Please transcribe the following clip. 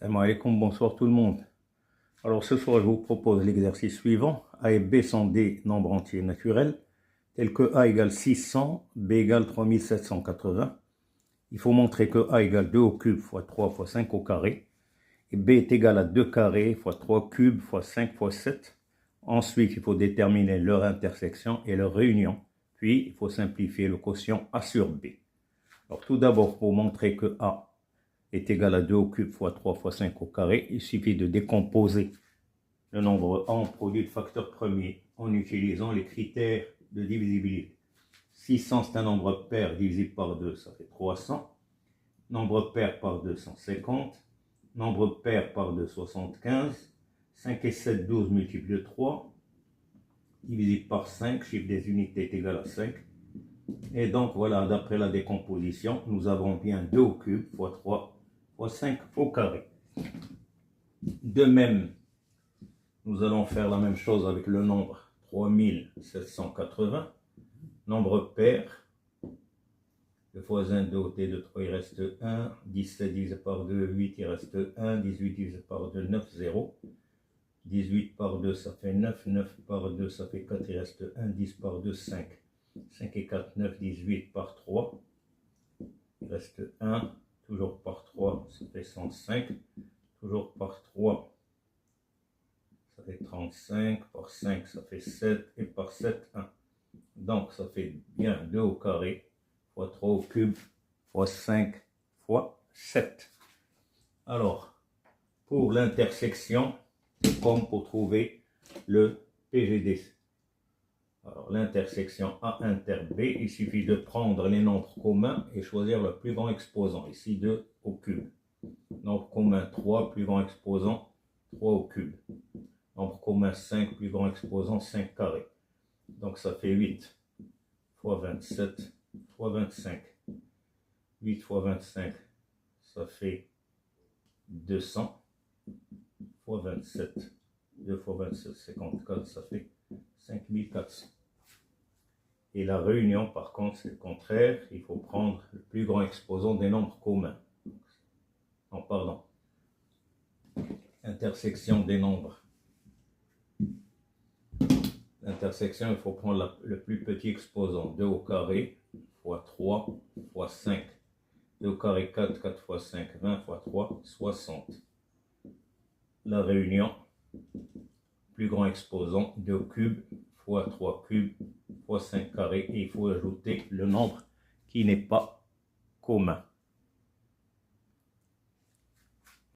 Salam alaikum, bonsoir tout le monde. Alors ce soir, je vous propose l'exercice suivant. A et B sont des nombres entiers naturels, tels que A égale 600, B égale 3780. Il faut montrer que A égale 2 au cube fois 3 fois 5 au carré, et B est égal à 2 carrés fois 3 cubes fois 5 fois 7. Ensuite, il faut déterminer leur intersection et leur réunion. Puis, il faut simplifier le quotient A sur B. Alors tout d'abord, pour montrer que A est égal à 2 au cube fois 3 fois 5 au carré, il suffit de décomposer le nombre A en produit de facteurs premiers en utilisant les critères de divisibilité. 600, c'est un nombre pair divisible par 2, ça fait 300. Nombre pair par 2, 150. Nombre pair par 2, 75. 5 et 7, 12 multiple de 3. Divisé par 5, chiffre des unités est égal à 5. Et donc voilà, d'après la décomposition, nous avons bien 2 au cube fois 3 fois 5 au carré. De même, nous allons faire la même chose avec le nombre 3780. Nombre pair. Le voisin de ôté de 3, il reste 1. 17 divisé par 2, 8, il reste 1. 18 divisé par 2, 9, 0. 18 par 2, ça fait 9. 9 par 2, ça fait 4, il reste 1. 10 par 2, 5. 5 et 4, 9, 18 par 3. Il reste 1. Toujours par 3, ça fait 105. Toujours par 3, ça fait 35. Par 5, ça fait 7. Et par 7, 1. Donc, ça fait bien 2 au carré fois 3 au cube fois 5 fois 7. Alors, pour l'intersection, c'est comme pour trouver le PGD. Alors, l'intersection A inter B, il suffit de prendre les nombres communs et choisir le plus grand exposant. Ici, 2 au cube. Nombre commun 3, plus grand exposant 3 au cube. Nombre commun 5, plus grand exposant 5 carré. Donc, ça fait 8 fois 27 fois 25. 8 fois 25, ça fait 200 fois 27. 2 fois 27, 54, ça fait 5400. Et la réunion, par contre, c'est le contraire. Il faut prendre le plus grand exposant des nombres communs. Non, pardon. Intersection des nombres. L'intersection, il faut prendre le plus petit exposant. 2 au carré fois 3 fois 5. 2 au carré 4, 4 fois 5, 20 fois 3, 60. La réunion, plus grand exposant, 2 cubes fois 3 cubes fois 5 carrés. Et il faut ajouter le nombre qui n'est pas commun.